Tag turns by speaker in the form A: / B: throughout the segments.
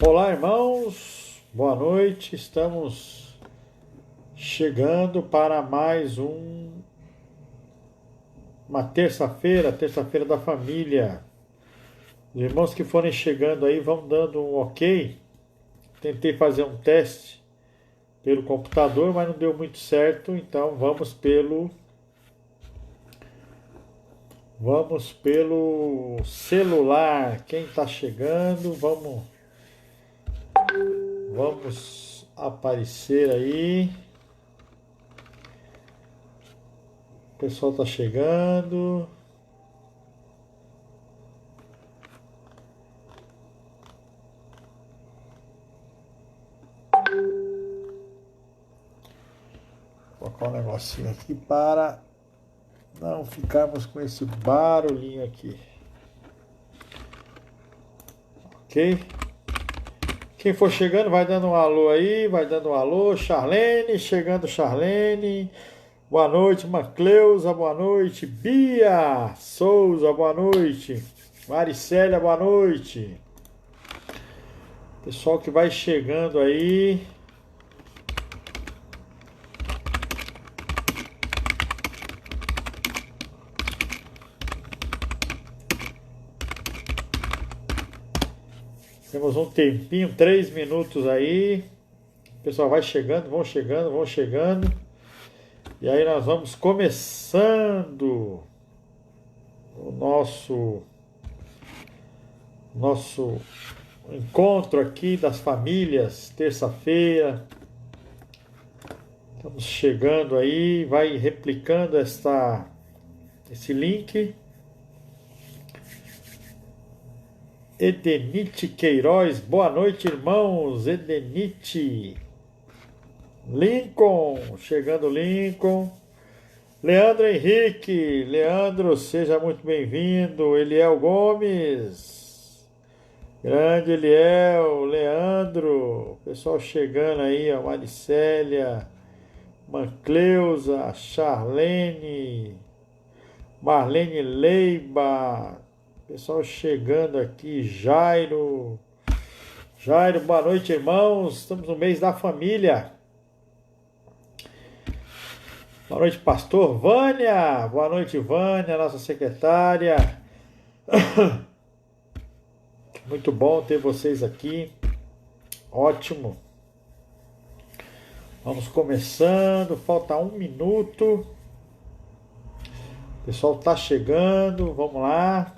A: Olá, irmãos, boa noite. Estamos chegando para mais uma terça-feira, terça-feira da família. Os irmãos que forem chegando aí vão dando um ok. Tentei fazer um teste pelo computador, mas não deu muito certo, então vamos pelo celular. Quem está chegando, vamos aparecer aí. O pessoal está chegando. Vou colocar um negocinho aqui para não ficarmos com esse barulhinho aqui. Ok? Quem for chegando, vai dando um alô aí, vai dando um alô. Charlene, chegando Charlene. Boa noite, Macleusa, boa noite. Bia Souza, boa noite. Maricélia, boa noite. Pessoal que vai chegando aí. Temos um tempinho, 3 minutos aí. O pessoal vai chegando, vão chegando, vão chegando. E aí nós vamos começando o nosso encontro aqui das famílias, terça-feira. Estamos chegando aí, vai replicando esse link. Edenite Queiroz, boa noite, irmãos. Edenite. Lincoln, chegando Lincoln. Leandro Henrique, Leandro, seja muito bem-vindo. Eliel Gomes, grande Eliel, Leandro, pessoal chegando aí, a Maricélia, Mancleusa, Charlene, Marlene Leiba, pessoal chegando aqui, Jairo, boa noite, irmãos, estamos no mês da família. Boa noite, pastor Vânia. Boa noite, Vânia, nossa secretária. Muito bom ter vocês aqui. Ótimo. Vamos começando. Falta 1 minuto. O pessoal está chegando. Vamos lá.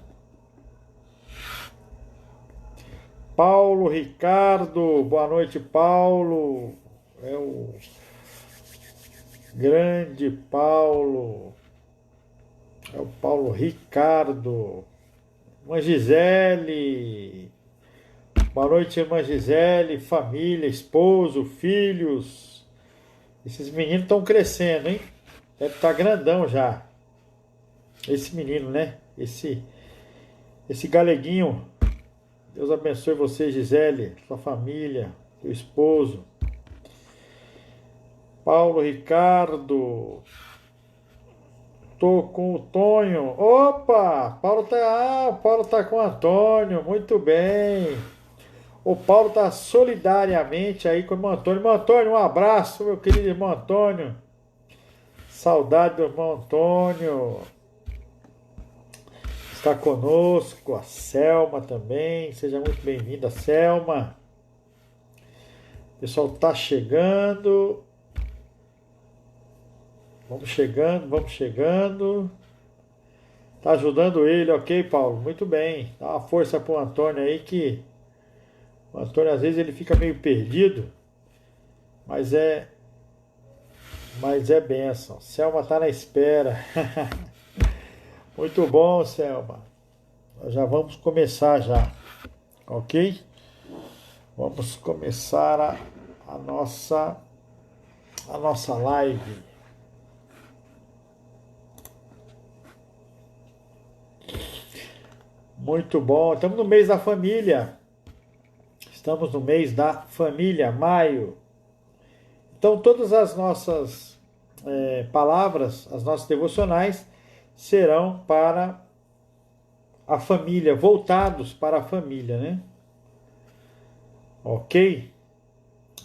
A: Paulo Ricardo. Boa noite, Paulo. É o grande Paulo. É o Paulo Ricardo. Irmã Gisele. Boa noite, irmã Gisele. Família, esposo, filhos. Esses meninos estão crescendo, hein? Deve estar grandão já. Esse menino, né? Esse galeguinho. Deus abençoe você, Gisele, sua família, seu esposo. Paulo Ricardo. Tô com o Tonho. Opa! O Paulo tá com o Antônio. Muito bem. O Paulo tá solidariamente aí com o irmão Antônio. Irmão Antônio, um abraço, meu querido irmão Antônio. Saudade do irmão Antônio. Está conosco. A Selma também. Seja muito bem-vinda, Selma. O pessoal tá chegando. Vamos chegando, vamos chegando. Tá ajudando ele, ok, Paulo? Muito bem. Dá uma força pro Antônio aí que o Antônio às vezes ele fica meio perdido, mas é bênção. Selma tá na espera. Muito bom, Selma. Nós já vamos começar já, ok? Vamos começar a nossa live. Muito bom. Estamos no mês da família. Estamos no mês da família, maio. Então, todas as nossas palavras, as nossas devocionais, serão para a família, voltados para a família, né? Ok?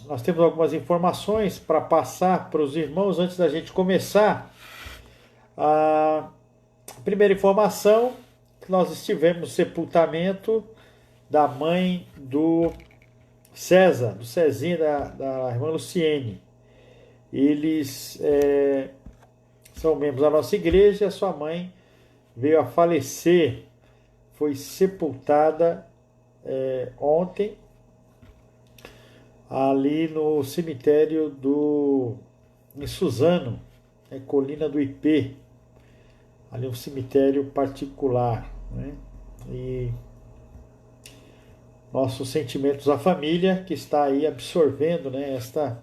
A: Nós temos algumas informações para passar para os irmãos antes da gente começar. A primeira informação, que nós estivemos no sepultamento da mãe do César, do Cezinha, da irmã Luciene. Eles são membros da nossa igreja, a sua mãe veio a falecer, foi sepultada ontem, ali no cemitério em Suzano, Colina do Ipê, ali um cemitério particular, né? E nossos sentimentos à família que está aí absorvendo, né, esta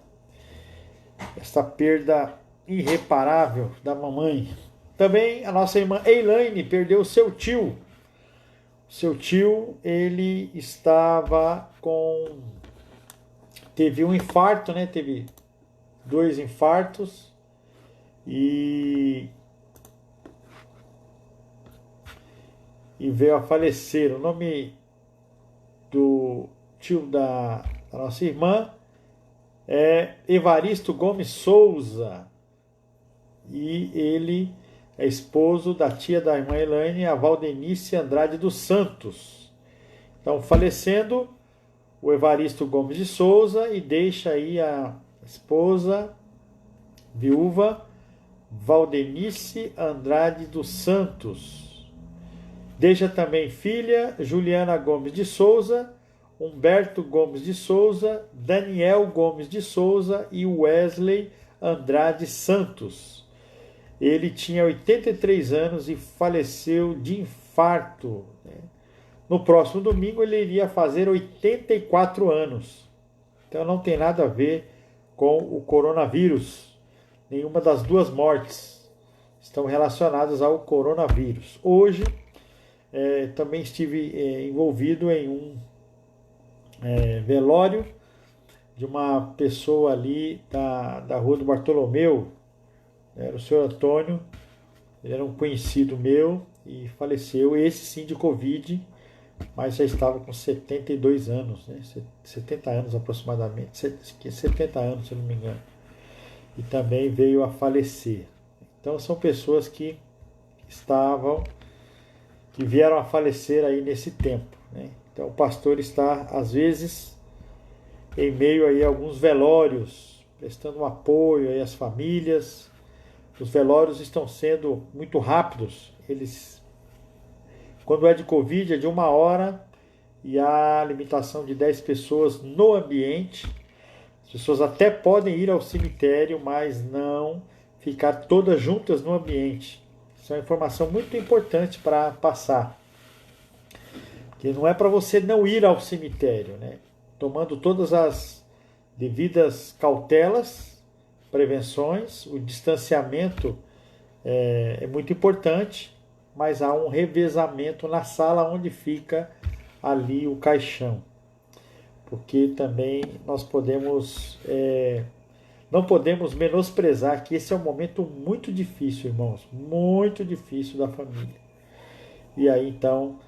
A: perda irreparável da mamãe. Também a nossa irmã Elaine perdeu seu tio. Seu tio, ele teve um infarto, né? Teve 2 infartos e veio a falecer. O nome do tio da nossa irmã é Evaristo Gomes Souza, e ele é esposo da tia da irmã Elaine, a Valdenice Andrade dos Santos. Então, falecendo o Evaristo Gomes de Souza, e deixa aí a esposa viúva Valdenice Andrade dos Santos. Deixa também filha Juliana Gomes de Souza, Humberto Gomes de Souza, Daniel Gomes de Souza e Wesley Andrade Santos. Ele tinha 83 anos e faleceu de infarto. No próximo domingo ele iria fazer 84 anos. Então não tem nada a ver com o coronavírus. Nenhuma das 2 mortes estão relacionadas ao coronavírus. Hoje também estive envolvido em um velório de uma pessoa ali da Rua do Bartolomeu. Era o senhor Antônio, ele era um conhecido meu e faleceu, esse sim de Covid, mas já estava com 72 anos, né? 70 anos aproximadamente, 70 anos se eu não me engano, e também veio a falecer. Então são pessoas que vieram a falecer aí nesse tempo, né? Então o pastor está, às vezes, em meio aí a alguns velórios, prestando um apoio aí às famílias. Os velórios estão sendo muito rápidos. Quando é de Covid, é de 1 hora e há limitação de 10 pessoas no ambiente. As pessoas até podem ir ao cemitério, mas não ficar todas juntas no ambiente. Isso é uma informação muito importante para passar. Que não é para você não ir ao cemitério, né? Tomando todas as devidas cautelas, prevenções, o distanciamento é muito importante, mas há um revezamento na sala onde fica ali o caixão, porque também nós não podemos menosprezar que esse é um momento muito difícil, irmãos, muito difícil da família. E aí então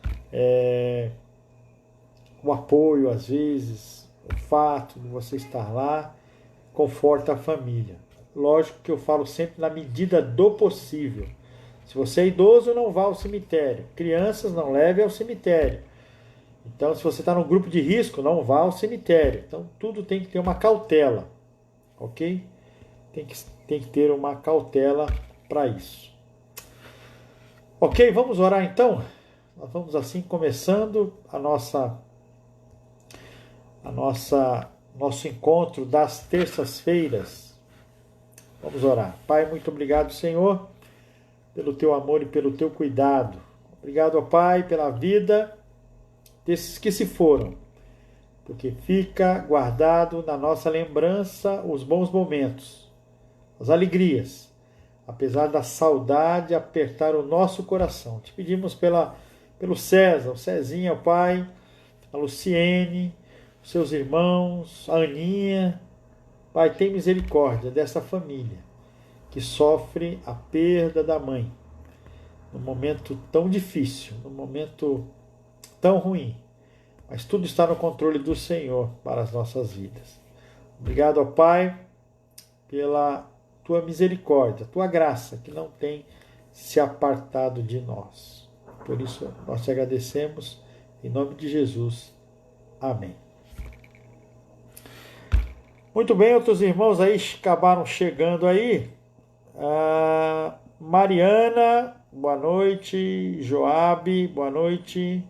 A: o apoio, às vezes, o fato de você estar lá conforta a família. Lógico que eu falo sempre na medida do possível. Se você é idoso, não vá ao cemitério. Crianças, não leve ao cemitério. Então, se você está no grupo de risco, não vá ao cemitério. Então, tudo tem que ter uma cautela, ok? Tem que ter uma cautela para isso. Ok, vamos orar então? Nós vamos assim começando nosso encontro das terças-feiras. Vamos orar. Pai, muito obrigado, Senhor, pelo teu amor e pelo teu cuidado. Obrigado, ó Pai, pela vida desses que se foram, porque fica guardado na nossa lembrança os bons momentos, as alegrias, apesar da saudade apertar o nosso coração. Te pedimos pelo César, o Cezinha, ó Pai, a Luciene, os seus irmãos, a Aninha. Pai, tem misericórdia dessa família que sofre a perda da mãe num momento tão difícil, num momento tão ruim. mas tudo está no controle do Senhor para as nossas vidas. Obrigado, ó Pai, pela tua misericórdia, tua graça, que não tem se apartado de nós. Por isso, nós te agradecemos, em nome de Jesus. Amém. Muito bem, outros irmãos aí acabaram chegando aí. Mariana, boa noite. Joabe, boa noite.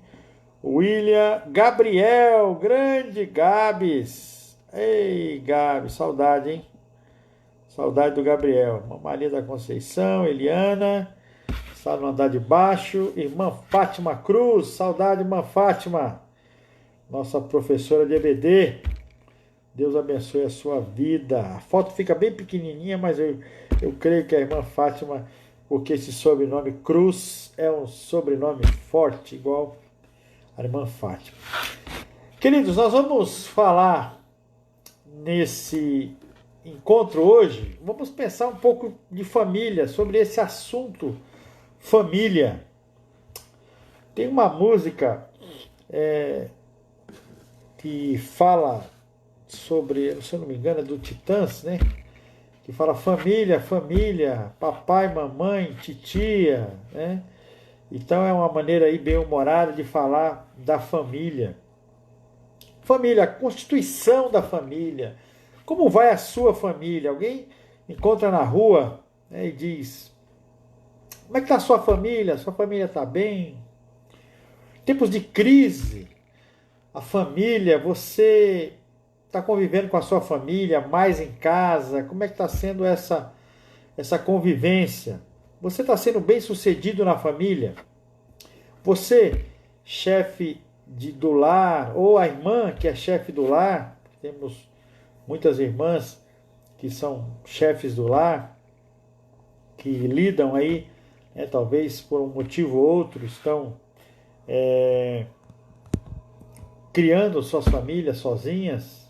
A: William, Gabriel, grande Gabs. Ei, Gabs, saudade, hein? Saudade do Gabriel. Maria da Conceição, Eliana, está no andar de baixo. Irmã Fátima Cruz, saudade, irmã Fátima. Nossa professora de EBD. Deus abençoe a sua vida. A foto fica bem pequenininha, mas eu creio que a irmã Fátima, porque esse sobrenome Cruz é um sobrenome forte, igual a irmã Fátima. Queridos, nós vamos falar nesse encontro hoje, vamos pensar um pouco de família, sobre esse assunto família. Tem uma música que fala sobre, se eu não me engano, é do Titãs, né? Que fala família, família, papai, mamãe, titia, né? Então é uma maneira aí bem humorada de falar da família. Família, a constituição da família. Como vai a sua família? Alguém encontra na rua, né, e diz: como é que está a sua família? Sua família está bem? Tempos de crise, a família, você está convivendo com a sua família, mais em casa? Como é que está sendo essa convivência? Você está sendo bem sucedido na família? Você, chefe do lar, ou a irmã que é chefe do lar, temos muitas irmãs que são chefes do lar, que lidam aí, né, talvez por um motivo ou outro, estão criando suas famílias sozinhas,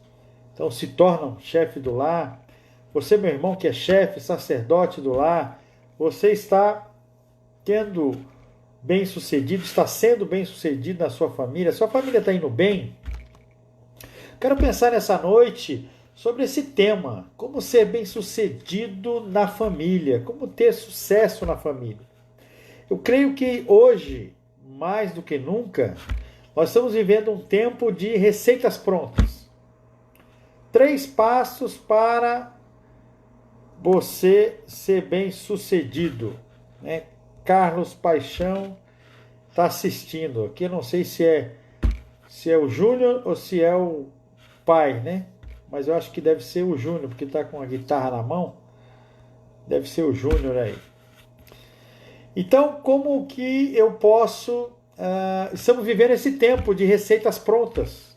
A: então se tornam chefe do lar. Você, meu irmão, que é chefe, sacerdote do lar, você está tendo bem-sucedido, está sendo bem-sucedido na sua família? Sua família está indo bem? Quero pensar nessa noite sobre esse tema, como ser bem-sucedido na família, como ter sucesso na família. Eu creio que hoje, mais do que nunca, nós estamos vivendo um tempo de receitas prontas. 3 passos para você ser bem-sucedido, né? Carlos Paixão está assistindo aqui, eu não sei se é o Júnior ou se é o pai, né? Mas eu acho que deve ser o Júnior, porque está com a guitarra na mão. Deve ser o Júnior aí. Então, como que eu posso... estamos vivendo esse tempo de receitas prontas.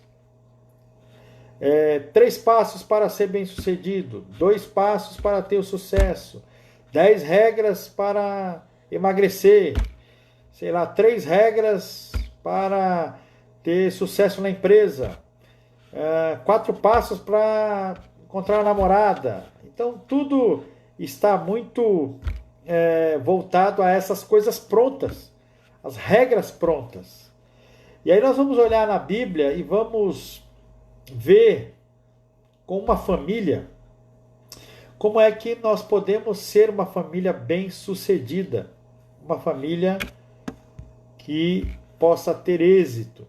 A: 3 passos para ser bem-sucedido. 2 passos para ter o sucesso. 10 regras para emagrecer. 3 regras para ter sucesso na empresa. 4 passos para encontrar uma namorada. Então, tudo está muito voltado a essas coisas prontas, as regras prontas. E aí nós vamos olhar na Bíblia e vamos ver com uma família como é que nós podemos ser uma família bem-sucedida, uma família que possa ter êxito.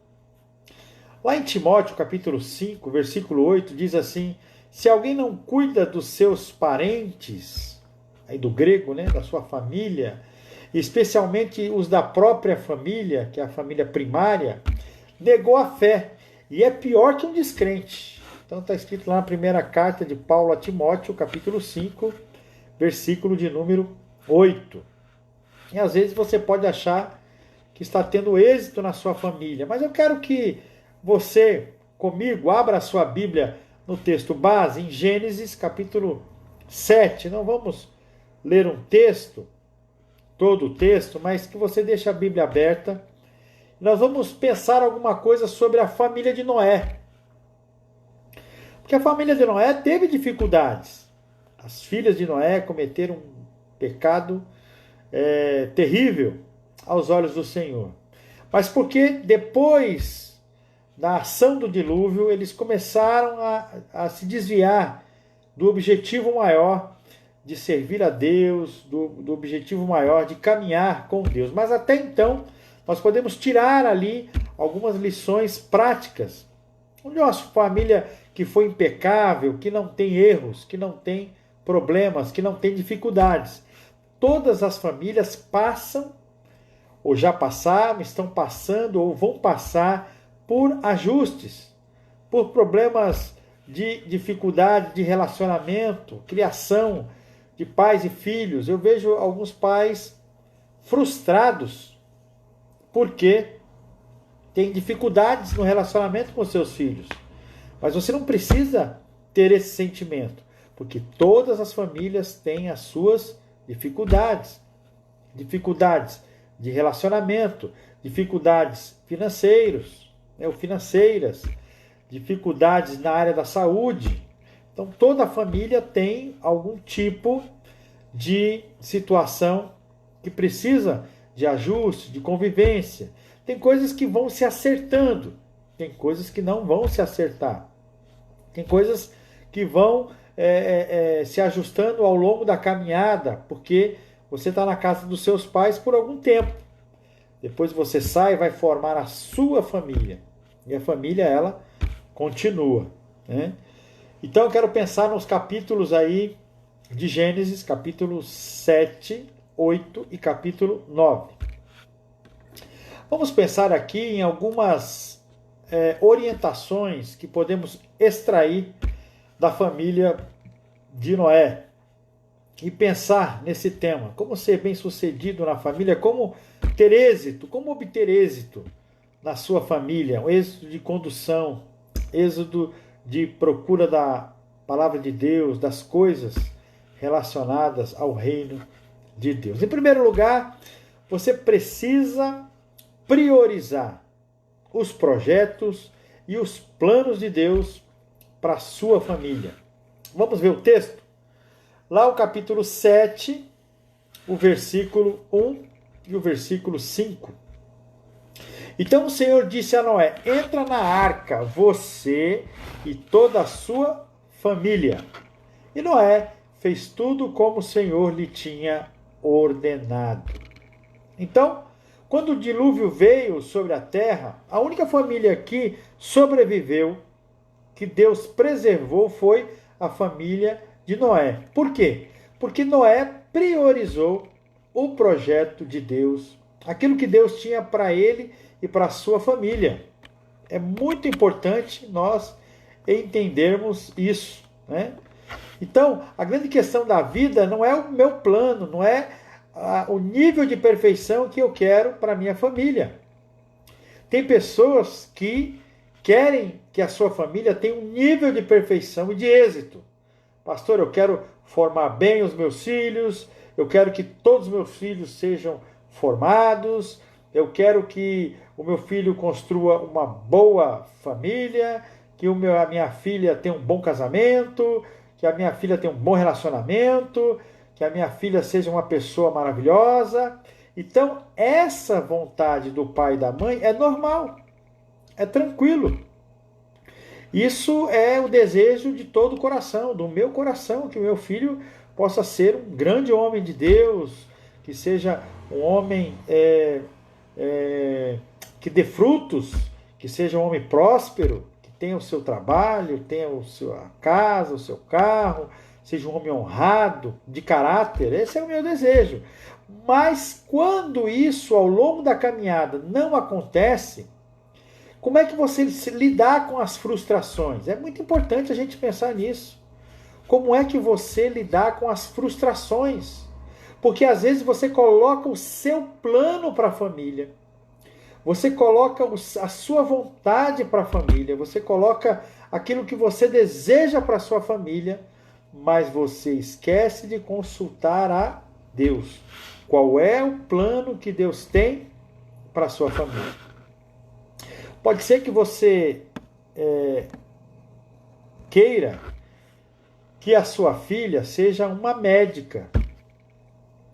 A: Lá em Timóteo, capítulo 5, versículo 8, diz assim: se alguém não cuida dos seus parentes, aí do grego, né, da sua família, especialmente os da própria família, que é a família primária, negou a fé e é pior que um descrente. Então está escrito lá na primeira carta de Paulo a Timóteo, capítulo 5, versículo de número 8. E às vezes você pode achar que está tendo êxito na sua família, mas eu quero que você, comigo, abra a sua Bíblia no texto base, em Gênesis, capítulo 7. Não vamos ler um texto, todo o texto, mas que você deixe a Bíblia aberta. Nós vamos pensar alguma coisa sobre a família de Noé. Porque a família de Noé teve dificuldades. As filhas de Noé cometeram um pecado terrível aos olhos do Senhor. Mas porque depois na ação do dilúvio, eles começaram a se desviar do objetivo maior de servir a Deus, do objetivo maior de caminhar com Deus. Mas até então, nós podemos tirar ali algumas lições práticas. Onde uma família que foi impecável, que não tem erros, que não tem problemas, que não tem dificuldades. Todas as famílias passam, ou já passaram, estão passando, ou vão passar por ajustes, por problemas de dificuldade de relacionamento, criação de pais e filhos. Eu vejo alguns pais frustrados porque têm dificuldades no relacionamento com seus filhos. Mas você não precisa ter esse sentimento, porque todas as famílias têm as suas dificuldades. Dificuldades de relacionamento, dificuldades financeiras, dificuldades na área da saúde. Então, toda família tem algum tipo de situação que precisa de ajuste, de convivência. Tem coisas que vão se acertando, tem coisas que não vão se acertar. Tem coisas que vão se ajustando ao longo da caminhada, porque você está na casa dos seus pais por algum tempo. Depois você sai e vai formar a sua família. E a família, ela continua, né? Então eu quero pensar nos capítulos aí de Gênesis, capítulo 7, 8 e capítulo 9. Vamos pensar aqui em algumas orientações que podemos extrair da família de Noé e pensar nesse tema, como ser bem-sucedido na família, como ter êxito, como obter êxito na sua família, um êxito de condução, êxito de procura da palavra de Deus, das coisas relacionadas ao reino de Deus. Em primeiro lugar, você precisa priorizar os projetos e os planos de Deus para a sua família. Vamos ver o texto? Lá o capítulo 7, o versículo 1 e o versículo 5. Então o Senhor disse a Noé: entra na arca, você e toda a sua família. E Noé fez tudo como o Senhor lhe tinha ordenado. Então, quando o dilúvio veio sobre a terra, a única família que sobreviveu, que Deus preservou, foi a família de Noé. Por quê? Porque Noé priorizou o projeto de Deus, aquilo que Deus tinha para ele e para a sua família. É muito importante nós entendermos isso, né? Então, a grande questão da vida não é o meu plano, não é o nível de perfeição que eu quero para a minha família. Tem pessoas que querem que a sua família tenha um nível de perfeição e de êxito. Pastor, eu quero formar bem os meus filhos, eu quero que todos os meus filhos sejam formados, eu quero que o meu filho construa uma boa família, que a minha filha tenha um bom casamento, que a minha filha tenha um bom relacionamento, que a minha filha seja uma pessoa maravilhosa. Então, essa vontade do pai e da mãe é normal, é tranquilo. Isso é o desejo de todo o coração, do meu coração, que o meu filho possa ser um grande homem de Deus, que seja um homem que dê frutos, que seja um homem próspero, que tenha o seu trabalho, tenha a sua casa, o seu carro, seja um homem honrado, de caráter. Esse é o meu desejo. Mas quando isso, ao longo da caminhada, não acontece, como é que você lidar com as frustrações? É muito importante a gente pensar nisso. Como é que você lidar com as frustrações? Porque às vezes você coloca o seu plano para a família, você coloca a sua vontade para a família, você coloca aquilo que você deseja para a sua família, mas você esquece de consultar a Deus. Qual é o plano que Deus tem para a sua família? Pode ser que você queira que a sua filha seja uma médica.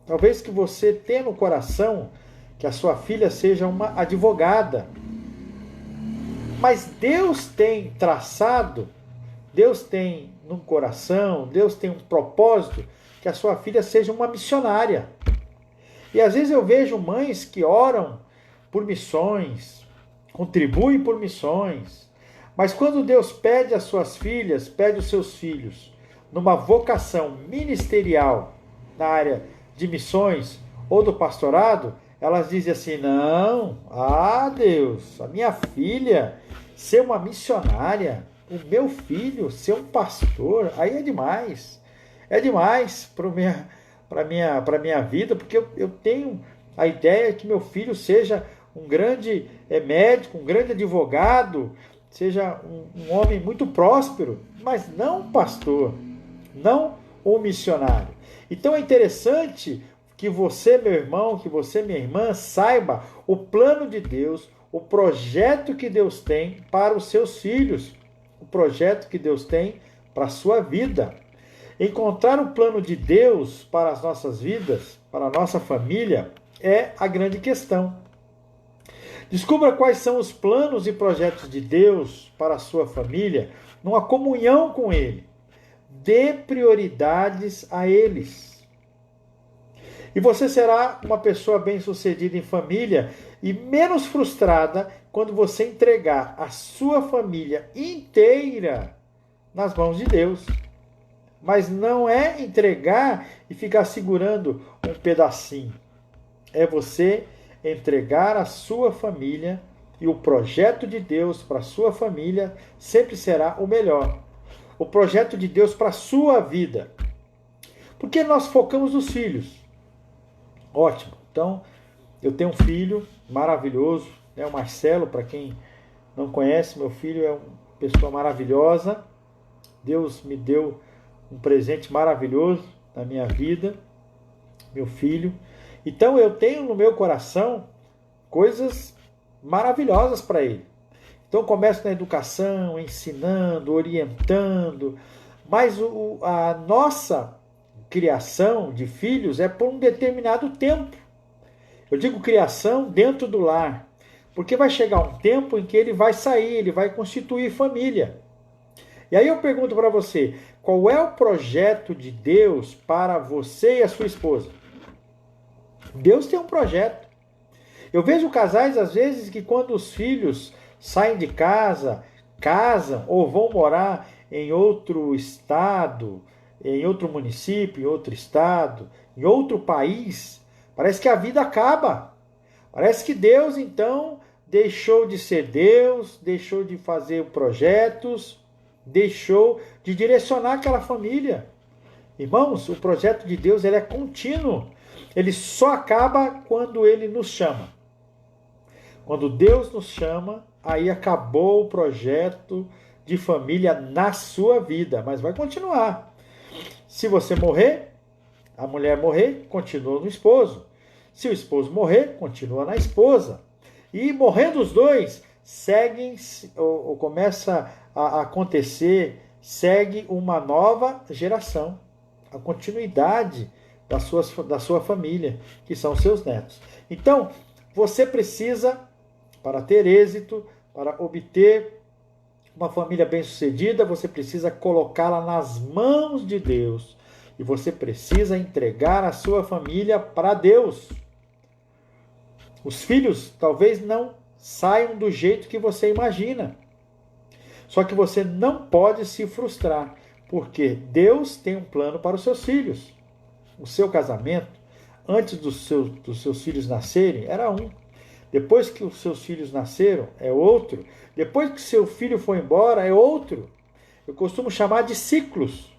A: Talvez que você tenha no coração que a sua filha seja uma advogada. Mas Deus tem traçado, Deus tem no coração, Deus tem um propósito que a sua filha seja uma missionária. E às vezes eu vejo mães que oram por missões, contribuem por missões, mas quando Deus pede às suas filhas, pede aos seus filhos, numa vocação ministerial na área de missões ou do pastorado, elas dizem assim: não, Deus, a minha filha ser uma missionária, o meu filho ser um pastor, aí é demais. É demais para minha vida, porque eu tenho a ideia que meu filho seja um grande médico, um grande advogado, seja um homem muito próspero, mas não um pastor, não um missionário. Então é interessante que você, meu irmão, que você, minha irmã, saiba o plano de Deus, o projeto que Deus tem para os seus filhos, o projeto que Deus tem para a sua vida. Encontrar o plano de Deus para as nossas vidas, para a nossa família, é a grande questão. Descubra quais são os planos e projetos de Deus para a sua família, numa comunhão com Ele. Dê prioridades a eles. E você será uma pessoa bem-sucedida em família e menos frustrada quando você entregar a sua família inteira nas mãos de Deus. Mas não é entregar e ficar segurando um pedacinho. É você entregar a sua família, e o projeto de Deus para a sua família sempre será o melhor. O projeto de Deus para a sua vida. Porque nós focamos nos filhos. Ótimo. Então, eu tenho um filho maravilhoso, né? O Marcelo, para quem não conhece, meu filho é uma pessoa maravilhosa. Deus me deu um presente maravilhoso na minha vida, meu filho. Então eu tenho no meu coração coisas maravilhosas para ele. Então eu começo na educação, ensinando, orientando, mas a nossa criação de filhos é por um determinado tempo. Eu digo criação dentro do lar, porque vai chegar um tempo em que ele vai sair, ele vai constituir família. E aí eu pergunto para você, qual é o projeto de Deus para você e a sua esposa? Deus tem um projeto. Eu vejo casais, às vezes, que quando os filhos saem de casa, casam ou vão morar em outro estado, em outro município, em outro estado, em outro país, parece que a vida acaba. Parece que Deus, então, deixou de ser Deus, deixou de fazer projetos, deixou de direcionar aquela família. Irmãos, o projeto de Deus ele é contínuo. Ele só acaba quando ele nos chama. Quando Deus nos chama, aí acabou o projeto de família na sua vida, mas vai continuar. Se você morrer, a mulher morrer, continua no esposo. Se o esposo morrer, continua na esposa. E morrendo os dois, seguem ou começa a acontecer, segue uma nova geração, a continuidade da sua família, que são seus netos. Então, você precisa, para ter êxito, para obter uma família bem-sucedida, você precisa colocá-la nas mãos de Deus. E você precisa entregar a sua família para Deus. Os filhos talvez não saiam do jeito que você imagina. Só que você não pode se frustrar, porque Deus tem um plano para os seus filhos. O seu casamento, antes dos seus filhos nascerem, era um. Depois que os seus filhos nasceram, é outro. Depois que seu filho foi embora, é outro. Eu costumo chamar de ciclos.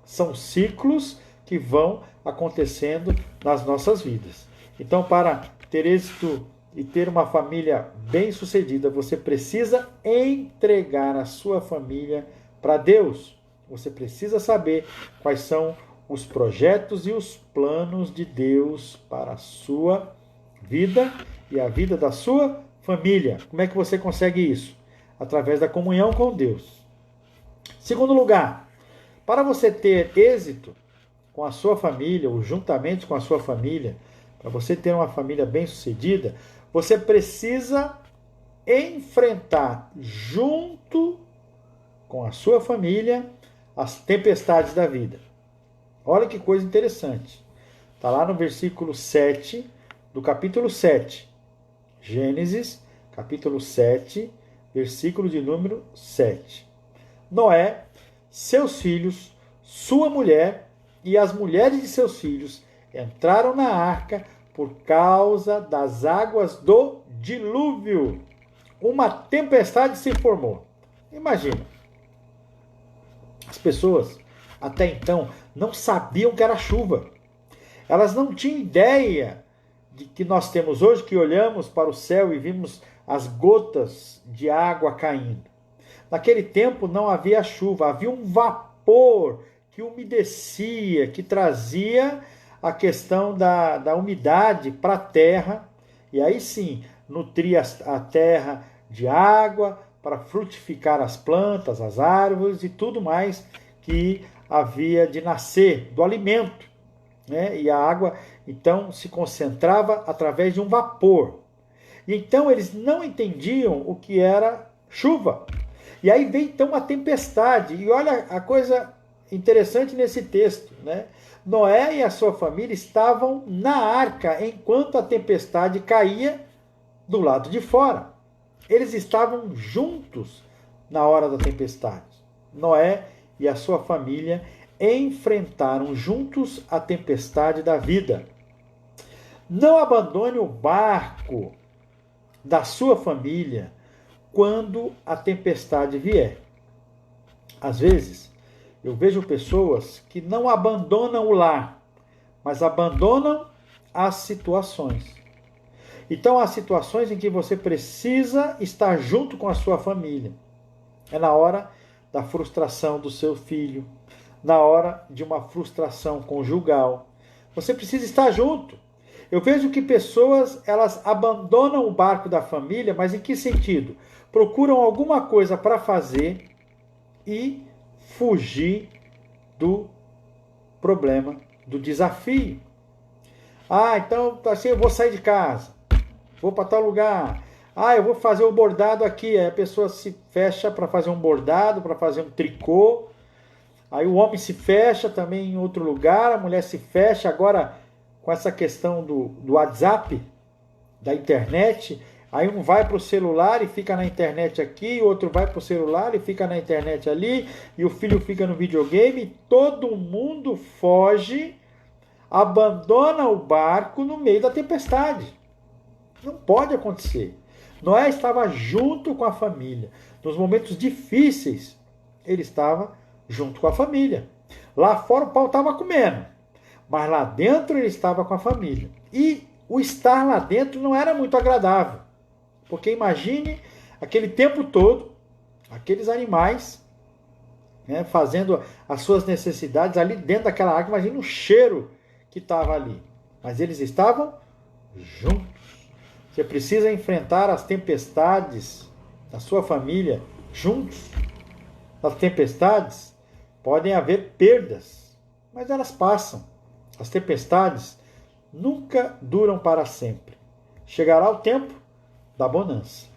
A: São ciclos que vão acontecendo nas nossas vidas. Então, para ter êxito e ter uma família bem-sucedida, você precisa entregar a sua família para Deus. Você precisa saber quais são os projetos e os planos de Deus para a sua vida e a vida da sua família. Como é que você consegue isso? Através da comunhão com Deus. Segundo lugar, para você ter êxito com a sua família, ou juntamente com a sua família, para você ter uma família bem-sucedida, você precisa enfrentar junto com a sua família as tempestades da vida. Olha que coisa interessante. Está lá no versículo 7 do capítulo 7. Gênesis, capítulo 7, versículo de número 7. Noé, seus filhos, sua mulher e as mulheres de seus filhos entraram na arca por causa das águas do dilúvio. Uma tempestade se formou. Imagina. As pessoas até então não sabiam que era chuva. Elas não tinham ideia de que nós temos hoje, que olhamos para o céu e vimos as gotas de água caindo. Naquele tempo não havia chuva, havia um vapor que umedecia, que trazia a questão da umidade para a terra, e aí sim nutria a terra de água para frutificar as plantas, as árvores e tudo mais que havia de nascer do alimento, né? E a água então se concentrava através de um vapor. E então eles não entendiam o que era chuva. E aí vem então uma tempestade. E olha a coisa interessante nesse texto, né? Noé e a sua família estavam na arca enquanto a tempestade caía do lado de fora. Eles estavam juntos na hora da tempestade. Noé e a sua família enfrentaram juntos a tempestade da vida. Não abandone o barco da sua família quando a tempestade vier. Às vezes, eu vejo pessoas que não abandonam o lar, mas abandonam as situações. Então, há situações em que você precisa estar junto com a sua família. É na hora da frustração do seu filho, na hora de uma frustração conjugal. Você precisa estar junto. Eu vejo que pessoas, elas abandonam o barco da família, mas em que sentido? Procuram alguma coisa para fazer e fugir do problema, do desafio. Ah, então assim, eu vou sair de casa, vou para tal lugar. Ah, eu vou fazer o bordado aqui. Aí a pessoa se fecha para fazer um bordado, para fazer um tricô. Aí o homem se fecha também em outro lugar, a mulher se fecha. Agora, com essa questão do WhatsApp, da internet, aí um vai para o celular e fica na internet aqui, o outro vai para o celular e fica na internet ali, e o filho fica no videogame. Todo mundo foge, abandona o barco no meio da tempestade. Não pode acontecer. Noé estava junto com a família. Nos momentos difíceis, ele estava junto com a família. Lá fora o pau estava comendo, mas lá dentro ele estava com a família. E o estar lá dentro não era muito agradável, porque imagine aquele tempo todo, aqueles animais, né, fazendo as suas necessidades ali dentro daquela água. Imagine o cheiro que estava ali. Mas eles estavam juntos. Você precisa enfrentar as tempestades da sua família juntos. Nas tempestades podem haver perdas, mas elas passam. As tempestades nunca duram para sempre. Chegará o tempo da bonança.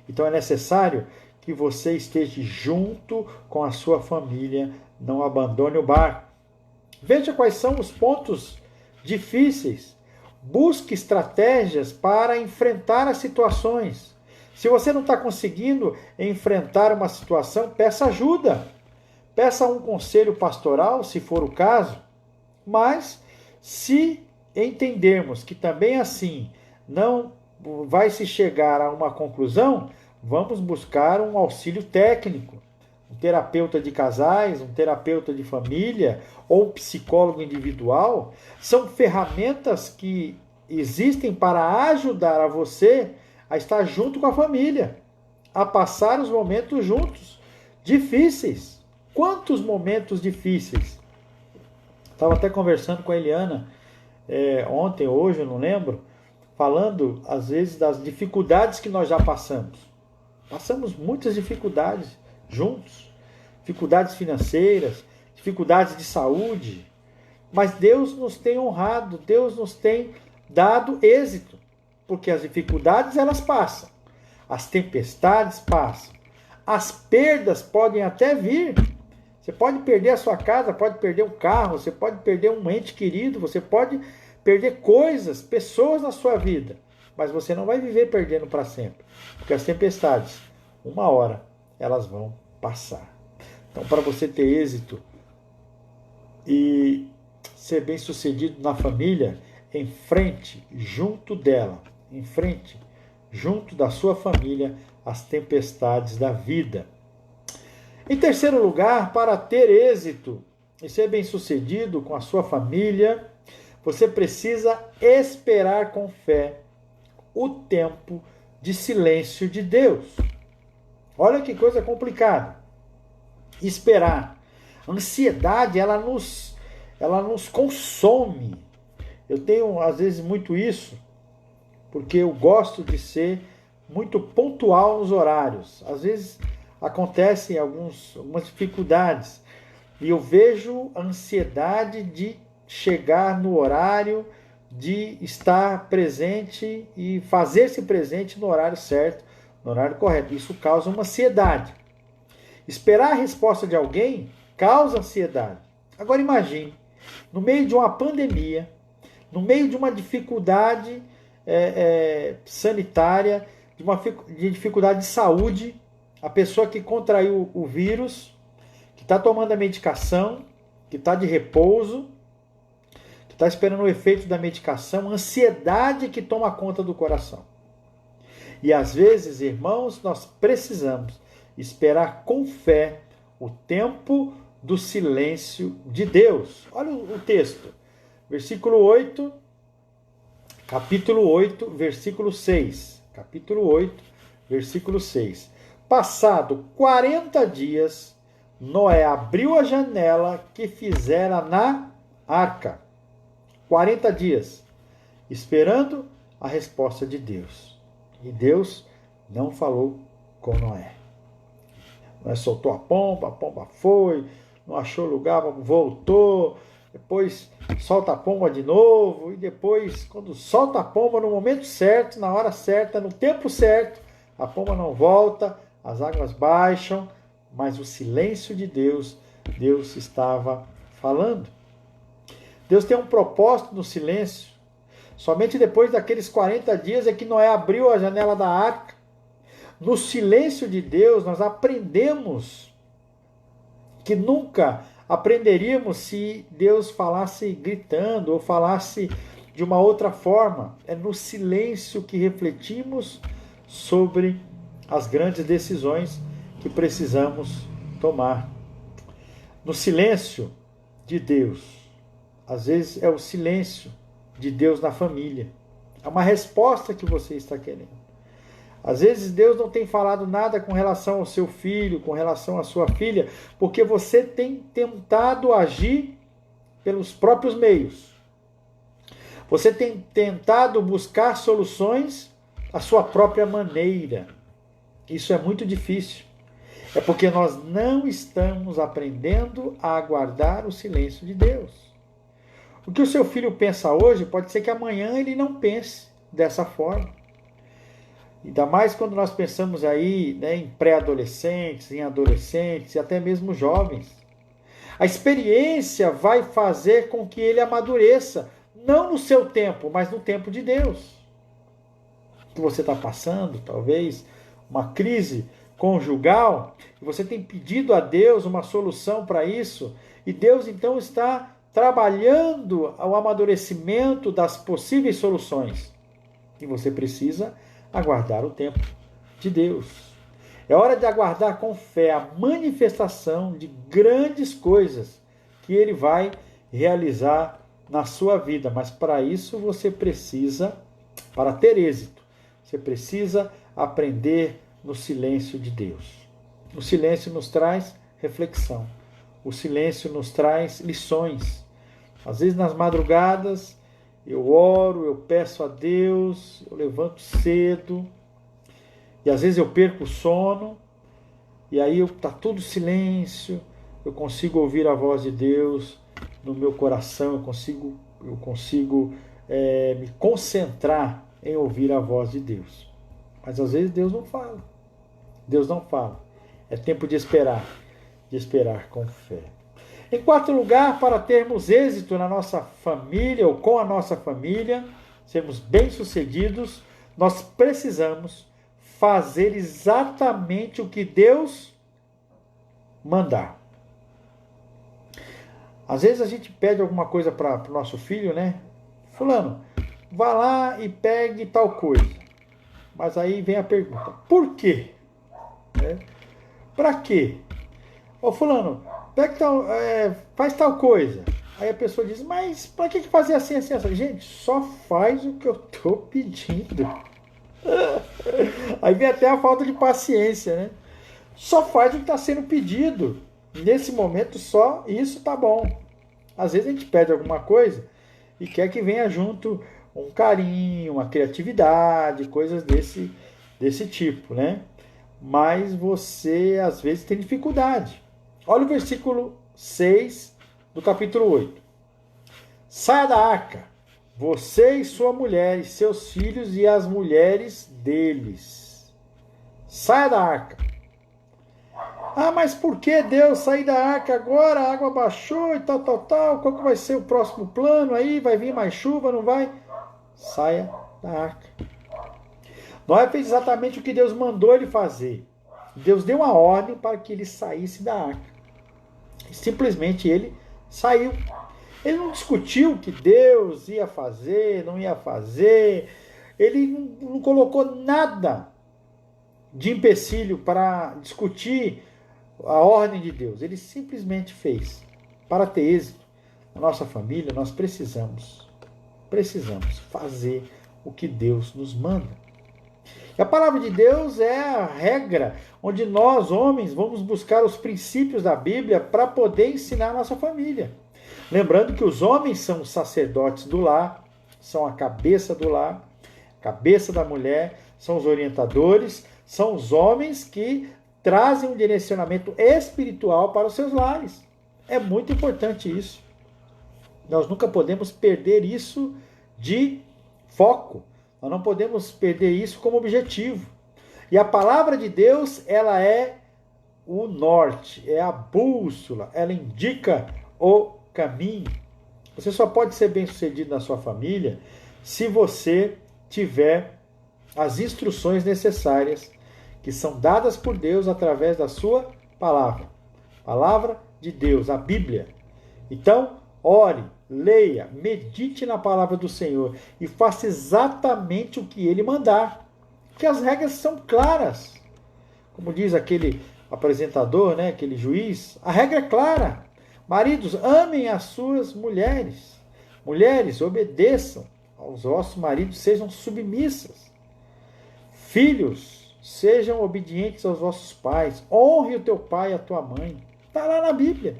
A: Então é necessário que você esteja junto com a sua família, não abandone o barco. Veja quais são os pontos difíceis. Busque estratégias para enfrentar as situações. Se você não está conseguindo enfrentar uma situação, peça ajuda. Peça um conselho pastoral, se for o caso. Mas, se entendermos que também assim não vai se chegar a uma conclusão, vamos buscar um auxílio técnico. Um terapeuta de casais, um terapeuta de família ou um psicólogo individual são ferramentas que existem para ajudar a você a estar junto com a família, a passar os momentos juntos, difíceis. Quantos momentos difíceis? Estava até conversando com a Eliana ontem, hoje, eu não lembro, falando às vezes das dificuldades que nós já passamos. Passamos muitas dificuldades juntos, dificuldades financeiras, dificuldades de saúde, mas Deus nos tem honrado, Deus nos tem dado êxito, porque as dificuldades elas passam, as tempestades passam, as perdas podem até vir. Você pode perder a sua casa, pode perder um carro, você pode perder um ente querido, você pode perder coisas, pessoas na sua vida, mas você não vai viver perdendo para sempre, porque as tempestades, uma hora, elas vão passar. Então, para você ter êxito e ser bem-sucedido na família, enfrente junto dela, enfrente junto da sua família as tempestades da vida. Em terceiro lugar, para ter êxito e ser bem-sucedido com a sua família, você precisa esperar com fé o tempo de silêncio de Deus. Olha que coisa complicada. Esperar. A ansiedade, ela nos consome. Eu tenho, às vezes, muito isso, porque eu gosto de ser muito pontual nos horários. Às vezes acontecem algumas dificuldades e eu vejo a ansiedade de chegar no horário, de estar presente e fazer-se presente no horário certo, no horário correto. Isso causa uma ansiedade. Esperar a resposta de alguém causa ansiedade. Agora imagine, no meio de uma pandemia, no meio de uma dificuldade sanitária, de dificuldade de saúde, a pessoa que contraiu o vírus, que está tomando a medicação, que está de repouso, que está esperando o efeito da medicação, ansiedade que toma conta do coração. E às vezes, irmãos, nós precisamos esperar com fé o tempo do silêncio de Deus. Olha o texto, versículo 8, capítulo 8, versículo 6. Capítulo 8, versículo 6. Passado 40 dias, Noé abriu a janela que fizera na arca. 40 dias, esperando a resposta de Deus. E Deus não falou com Noé. Noé soltou a pomba foi, não achou lugar, voltou, depois solta a pomba de novo, e depois, quando solta a pomba no momento certo, na hora certa, no tempo certo, a pomba não volta, as águas baixam, mas o silêncio de Deus, Deus estava falando. Deus tem um propósito no silêncio. Somente depois daqueles 40 dias é que Noé abriu a janela da arca. No silêncio de Deus, nós aprendemos que nunca aprenderíamos se Deus falasse gritando ou falasse de uma outra forma. É no silêncio que refletimos sobre as grandes decisões que precisamos tomar. No silêncio de Deus, às vezes é o silêncio de Deus na família. É uma resposta que você está querendo. Às vezes Deus não tem falado nada com relação ao seu filho, com relação à sua filha, porque você tem tentado agir pelos próprios meios. Você tem tentado buscar soluções à sua própria maneira. Isso é muito difícil. É porque nós não estamos aprendendo a aguardar o silêncio de Deus. O que o seu filho pensa hoje, pode ser que amanhã ele não pense dessa forma. Ainda mais quando nós pensamos aí, né, em pré-adolescentes, em adolescentes e até mesmo jovens. A experiência vai fazer com que ele amadureça, não no seu tempo, mas no tempo de Deus. Que você está passando, talvez, uma crise conjugal, e você tem pedido a Deus uma solução para isso, e Deus então está trabalhando o amadurecimento das possíveis soluções. E você precisa aguardar o tempo de Deus. É hora de aguardar com fé a manifestação de grandes coisas que Ele vai realizar na sua vida. Mas para isso você precisa, para ter êxito, você precisa aprender no silêncio de Deus. O silêncio nos traz reflexão. O silêncio nos traz lições. Às vezes nas madrugadas eu oro, eu peço a Deus, eu levanto cedo, e às vezes eu perco o sono, e aí está tudo silêncio, eu consigo ouvir a voz de Deus no meu coração, eu consigo me concentrar em ouvir a voz de Deus. Mas às vezes Deus não fala. Deus não fala. É tempo de esperar com fé. Em quarto lugar, para termos êxito na nossa família ou com a nossa família, sermos bem-sucedidos, nós precisamos fazer exatamente o que Deus mandar. Às vezes a gente pede alguma coisa para o nosso filho, né? Fulano, vá lá e pegue tal coisa. Mas aí vem a pergunta, por quê? Para quê? Ô fulano, pega tal, faz tal coisa. Aí a pessoa diz, mas para que fazer assim, assim, assim? Gente, só faz o que eu estou pedindo. Aí vem até a falta de paciência, né? Só faz o que está sendo pedido. Nesse momento só isso tá bom. Às vezes a gente pede alguma coisa e quer que venha junto um carinho, uma criatividade, coisas desse tipo, né? Mas você às vezes tem dificuldade. Olha o versículo 6 do capítulo 8. Saia da arca, você e sua mulher, e seus filhos e as mulheres deles. Saia da arca. Ah, mas por que Deus sair da arca agora? A água baixou e tal. Qual que vai ser o próximo plano aí? Vai vir mais chuva, não vai? Saia da arca. Noé fez exatamente o que Deus mandou ele fazer. Deus deu uma ordem para que ele saísse da arca. E simplesmente ele saiu. Ele não discutiu o que Deus ia fazer, não ia fazer. Ele não colocou nada de empecilho para discutir a ordem de Deus. Ele simplesmente fez. Para ter êxito na nossa família, nós precisamos fazer o que Deus nos manda. E a palavra de Deus é a regra onde nós, homens, vamos buscar os princípios da Bíblia para poder ensinar a nossa família. Lembrando que os homens são os sacerdotes do lar, são a cabeça do lar, cabeça da mulher, são os orientadores, são os homens que trazem um direcionamento espiritual para os seus lares. É muito importante isso. Nós nunca podemos perder isso de foco. Nós não podemos perder isso como objetivo. E a palavra de Deus, ela é o norte, é a bússola, ela indica o caminho. Você só pode ser bem-sucedido na sua família se você tiver as instruções necessárias que são dadas por Deus através da sua palavra. Palavra de Deus, a Bíblia. Então, ore, leia, medite na palavra do Senhor e faça exatamente o que ele mandar. Porque as regras são claras. Como diz aquele apresentador, né, aquele juiz, a regra é clara. Maridos, amem as suas mulheres. Mulheres, obedeçam aos vossos maridos, sejam submissas. Filhos, sejam obedientes aos vossos pais. Honre o teu pai e a tua mãe. Está lá na Bíblia.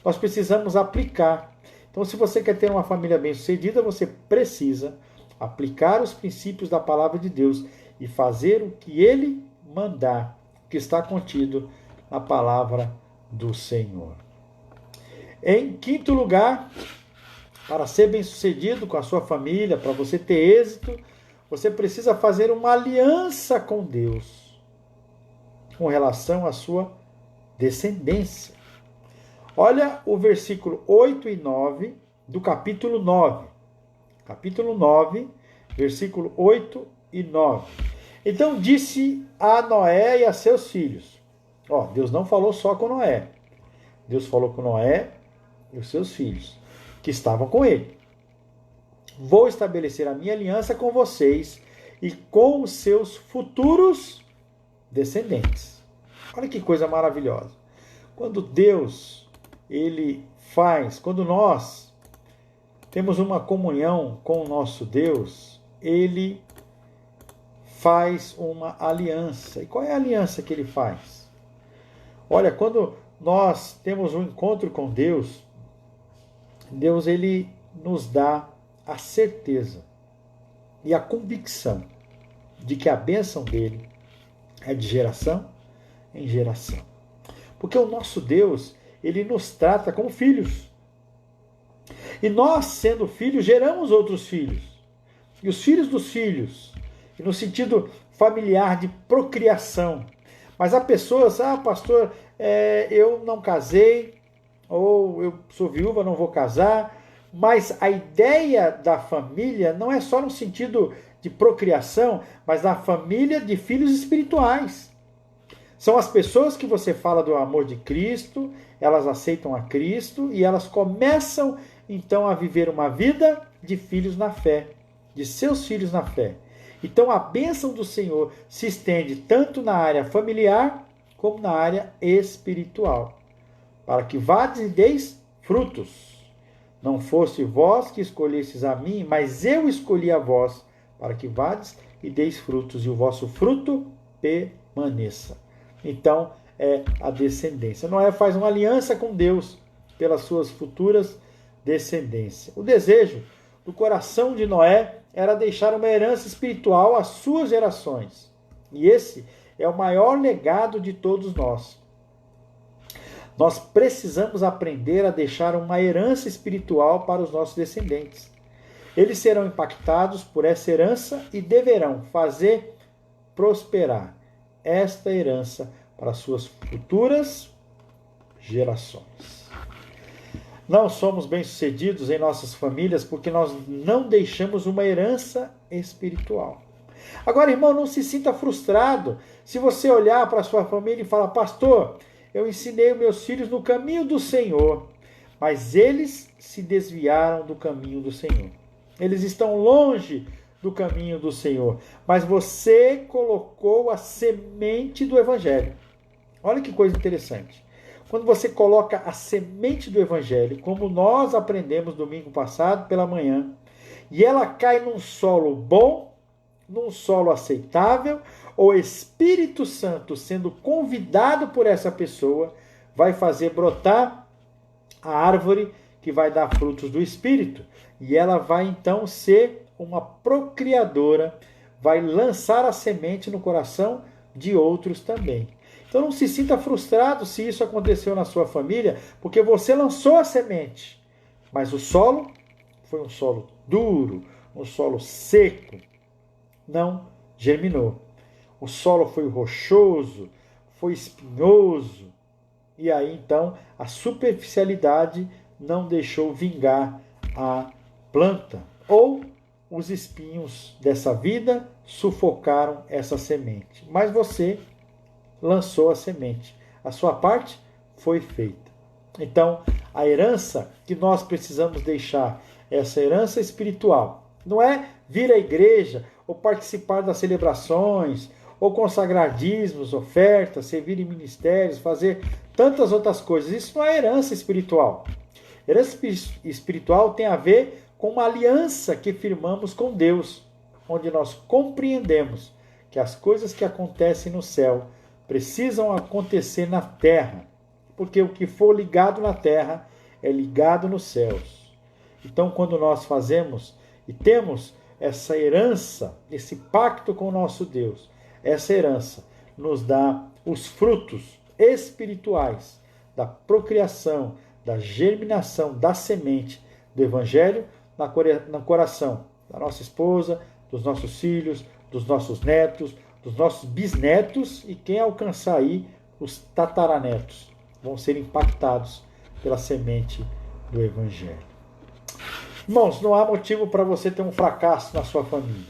A: Nós precisamos aplicar. Então, se você quer ter uma família bem-sucedida, você precisa aplicar os princípios da palavra de Deus e fazer o que ele mandar, que está contido na palavra do Senhor. Em quinto lugar, para ser bem-sucedido com a sua família, para você ter êxito, você precisa fazer uma aliança com Deus com relação à sua descendência. Olha o versículo 8 e 9 do capítulo 9. Capítulo 9, versículo 8 e 9. Então disse a Noé e a seus filhos. Deus não falou só com Noé. Deus falou com Noé e os seus filhos, que estavam com ele. Vou estabelecer a minha aliança com vocês e com os seus futuros descendentes. Olha que coisa maravilhosa. Quando Deus, quando nós temos uma comunhão com o nosso Deus, ele faz uma aliança. E qual é a aliança que ele faz? Olha, quando nós temos um encontro com Deus, Deus ele nos dá a certeza e a convicção de que a bênção dele é de geração em geração. Porque o nosso Deus, ele nos trata como filhos. E nós, sendo filhos, geramos outros filhos. E os filhos dos filhos, e no sentido familiar de procriação. Mas há pessoas, pastor, eu não casei, ou eu sou viúva, não vou casar. Mas a ideia da família não é só no sentido de procriação, mas na família de filhos espirituais. São as pessoas que você fala do amor de Cristo, elas aceitam a Cristo e elas começam então a viver uma vida de filhos na fé, de seus filhos na fé. Então a bênção do Senhor se estende tanto na área familiar como na área espiritual, para que vades e deis frutos. Não fosse vós que escolhestes a mim, mas eu escolhi a vós, para que vades e deis frutos, e o vosso fruto permaneça. Então, é a descendência. Noé faz uma aliança com Deus pelas suas futuras descendências. O desejo do coração de Noé era deixar uma herança espiritual às suas gerações. E esse é o maior legado de todos nós. Nós precisamos aprender a deixar uma herança espiritual para os nossos descendentes. Eles serão impactados por essa herança e deverão fazer prosperar esta herança para suas futuras gerações. Não somos bem-sucedidos em nossas famílias porque nós não deixamos uma herança espiritual. Agora, irmão, não se sinta frustrado se você olhar para a sua família e falar: pastor, eu ensinei os meus filhos no caminho do Senhor, mas eles se desviaram do caminho do Senhor. Eles estão longe do caminho do Senhor, mas você colocou a semente do Evangelho. Olha que coisa interessante. Quando você coloca a semente do Evangelho, como nós aprendemos domingo passado pela manhã, e ela cai num solo bom, num solo aceitável, o Espírito Santo, sendo convidado por essa pessoa, vai fazer brotar a árvore que vai dar frutos do Espírito. E ela vai então ser uma procriadora, vai lançar a semente no coração de outros também. Então não se sinta frustrado se isso aconteceu na sua família, porque você lançou a semente, mas o solo foi um solo duro, um solo seco, não germinou. O solo foi rochoso, foi espinhoso, e aí então a superficialidade não deixou vingar a planta, ou os espinhos dessa vida sufocaram essa semente. Mas você lançou a semente. A sua parte foi feita. Então, a herança que nós precisamos deixar, essa herança espiritual, não é vir à igreja ou participar das celebrações, ou consagrar dízimos, ofertas, servir em ministérios, fazer tantas outras coisas. Isso não é herança espiritual. Herança espiritual tem a ver com uma aliança que firmamos com Deus, onde nós compreendemos que as coisas que acontecem no céu precisam acontecer na terra, porque o que for ligado na terra é ligado nos céus. Então, quando nós fazemos e temos essa herança, esse pacto com o nosso Deus, essa herança nos dá os frutos espirituais da procriação, da germinação da semente do Evangelho no coração da nossa esposa, dos nossos filhos, dos nossos netos, dos nossos bisnetos, e quem alcançar aí, os tataranetos, vão ser impactados pela semente do Evangelho. Irmãos, não há motivo para você ter um fracasso na sua família.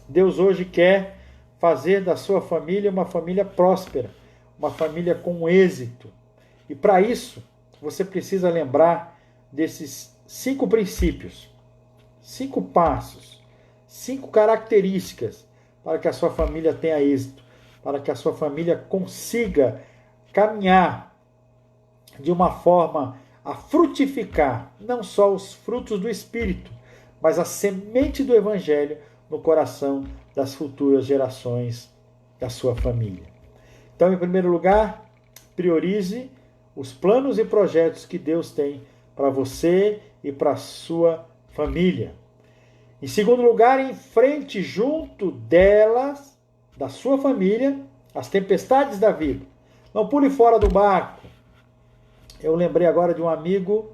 A: Deus hoje quer fazer da sua família uma família próspera, uma família com êxito. E para isso, você precisa lembrar desses 5 princípios, 5 passos, 5 características para que a sua família tenha êxito, para que a sua família consiga caminhar de uma forma a frutificar não só os frutos do Espírito, mas a semente do Evangelho no coração das futuras gerações da sua família. Então, em primeiro lugar, priorize os planos e projetos que Deus tem para você e para a sua família. Em segundo lugar, enfrente junto delas, da sua família, as tempestades da vida. Não pule fora do barco. Eu lembrei agora de um amigo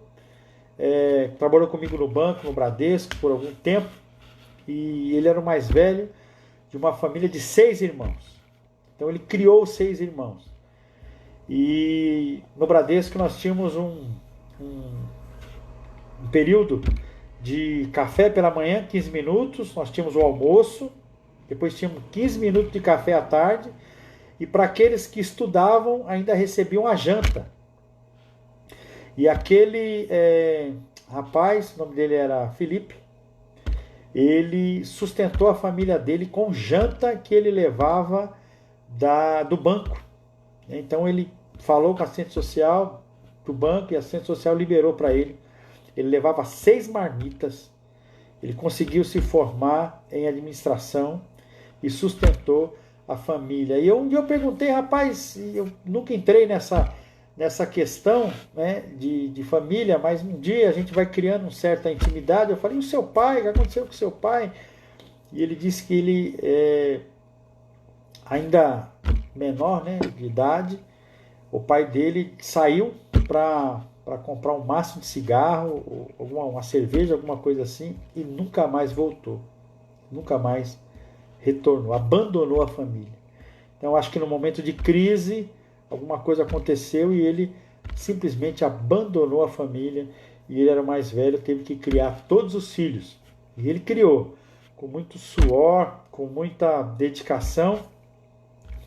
A: que trabalhou comigo no banco, no Bradesco, por algum tempo, e ele era o mais velho, de uma família de 6 irmãos. Então ele criou 6 irmãos. E no Bradesco nós tínhamos um período de café pela manhã, 15 minutos, nós tínhamos o almoço, depois tínhamos 15 minutos de café à tarde, e para aqueles que estudavam ainda recebiam a janta. E aquele rapaz, o nome dele era Felipe, ele sustentou a família dele com janta que ele levava do banco. Então ele falou com a assistente social do banco e a assistente social liberou para ele. Ele levava 6 marmitas, ele conseguiu se formar em administração e sustentou a família. E um dia eu perguntei, rapaz, eu nunca entrei nessa questão, né, de família, mas um dia a gente vai criando uma certa intimidade. Eu falei, e o seu pai? O que aconteceu com o seu pai? E ele disse que ele, ainda menor, né, de idade, o pai dele saiu para comprar um maço de cigarro, uma cerveja, alguma coisa assim, e nunca mais voltou. Nunca mais retornou, abandonou a família. Então acho que no momento de crise, alguma coisa aconteceu e ele simplesmente abandonou a família, e ele era o mais velho, teve que criar todos os filhos. E ele criou com muito suor, com muita dedicação,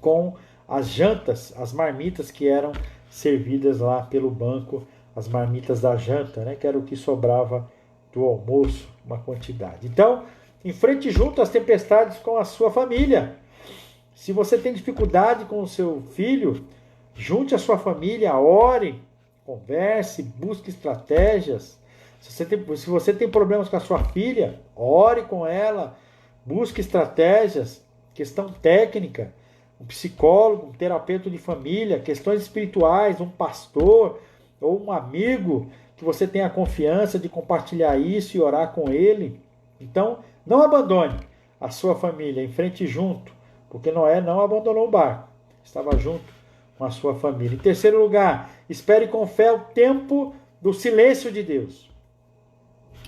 A: com as jantas, as marmitas que eram servidas lá pelo banco, as marmitas da janta, né, que era o que sobrava do almoço, uma quantidade. Então, enfrente junto as tempestades com a sua família. Se você tem dificuldade com o seu filho, junte a sua família, ore, converse, busque estratégias. Se você tem problemas com a sua filha, ore com ela, busque estratégias, questão técnica, um psicólogo, um terapeuta de família, questões espirituais, um pastor ou um amigo que você tenha confiança de compartilhar isso e orar com ele. Então, não abandone a sua família, enfrente junto, porque Noé não abandonou o barco, estava junto com a sua família. Em terceiro lugar, espere com fé o tempo do silêncio de Deus.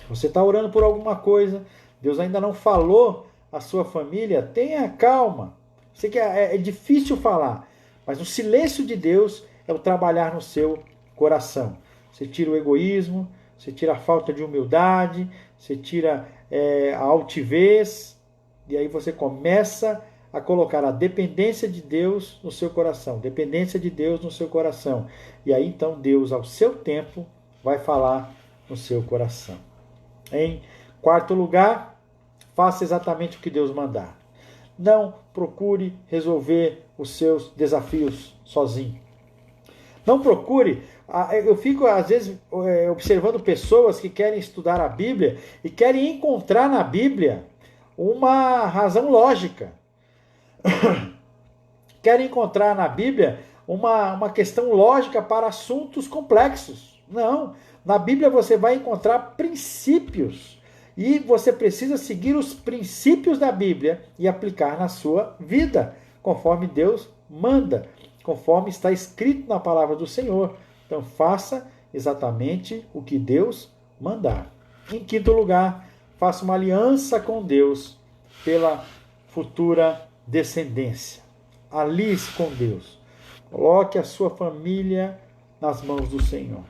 A: Você está orando por alguma coisa, Deus ainda não falou à sua família, tenha calma. Sei que é difícil falar, mas o silêncio de Deus é o trabalhar no seu coração. Você tira o egoísmo, você tira a falta de humildade, você tira a altivez, e aí você começa a colocar a dependência de Deus no seu coração, dependência de Deus no seu coração. E aí então Deus, ao seu tempo, vai falar no seu coração. Em quarto lugar, faça exatamente o que Deus mandar. Não procure resolver os seus desafios sozinho. Não procure. Eu fico, às vezes, observando pessoas que querem estudar a Bíblia e querem encontrar na Bíblia uma razão lógica. Querem encontrar na Bíblia uma questão lógica para assuntos complexos. Não. Na Bíblia você vai encontrar princípios. E você precisa seguir os princípios da Bíblia e aplicar na sua vida, conforme Deus manda, conforme está escrito na palavra do Senhor. Então faça exatamente o que Deus mandar. Em quinto lugar, faça uma aliança com Deus pela futura descendência. Alice com Deus. Coloque a sua família nas mãos do Senhor.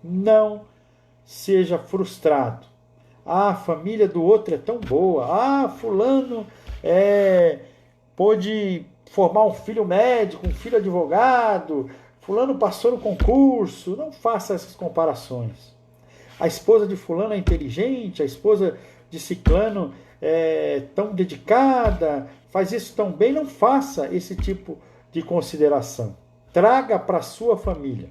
A: Não seja frustrado. Ah, a família do outro é tão boa. Ah, fulano pôde formar um filho médico, um filho advogado. Fulano passou no concurso. Não faça essas comparações. A esposa de fulano é inteligente, a esposa de ciclano é tão dedicada, faz isso tão bem. Não faça esse tipo de consideração. Traga para a sua família,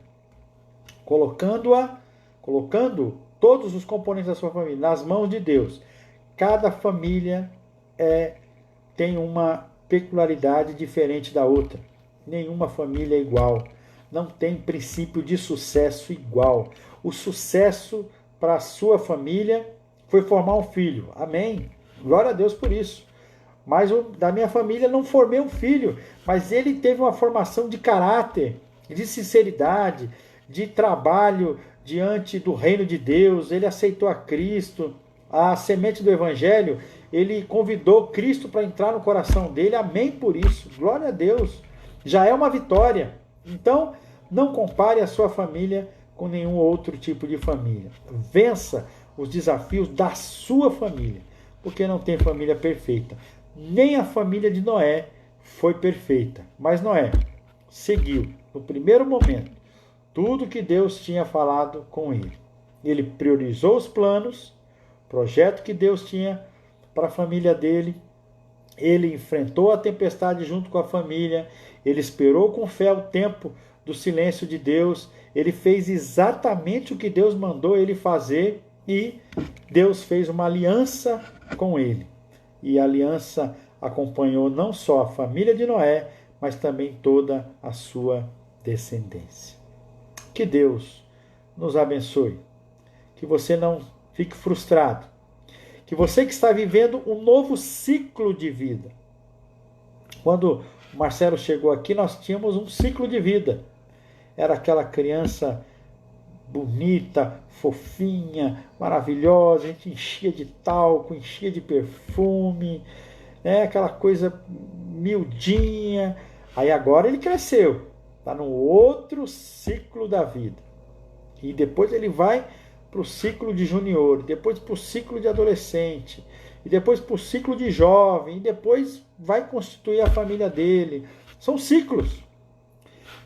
A: colocando todos os componentes da sua família nas mãos de Deus. Cada família tem uma peculiaridade diferente da outra. Nenhuma família é igual. Não tem princípio de sucesso igual. O sucesso para a sua família foi formar um filho. Amém. Glória a Deus por isso. Mas da minha família não formei um filho, mas ele teve uma formação de caráter, de sinceridade, de trabalho diante do reino de Deus. Ele aceitou a Cristo, a semente do Evangelho. ele convidou Cristo para entrar no coração dele. Amém por isso. Glória a Deus. Já é uma vitória. Então, não compare a sua família com nenhum outro tipo de família. Vença os desafios da sua família, porque não tem família perfeita. Nem a família de Noé foi perfeita, mas Noé seguiu, no primeiro momento, tudo que Deus tinha falado com ele. Ele priorizou os planos, o projeto que Deus tinha para a família dele. Ele enfrentou a tempestade junto com a família. Ele esperou com fé o tempo do silêncio de Deus. Ele fez exatamente o que Deus mandou ele fazer e Deus fez uma aliança com ele. E a aliança acompanhou não só a família de Noé, mas também toda a sua descendência. Que Deus nos abençoe. Que você não fique frustrado. Que você que está vivendo um novo ciclo de vida. Quando o Marcelo chegou aqui, nós tínhamos um ciclo de vida. Era aquela criança bonita, fofinha, maravilhosa, a gente enchia de talco, enchia de perfume, né? Aquela coisa miudinha. Aí agora ele cresceu, está no outro ciclo da vida. E depois ele vai para o ciclo de junior, depois para o ciclo de adolescente, e depois para o ciclo de jovem, e depois vai constituir a família dele. São ciclos.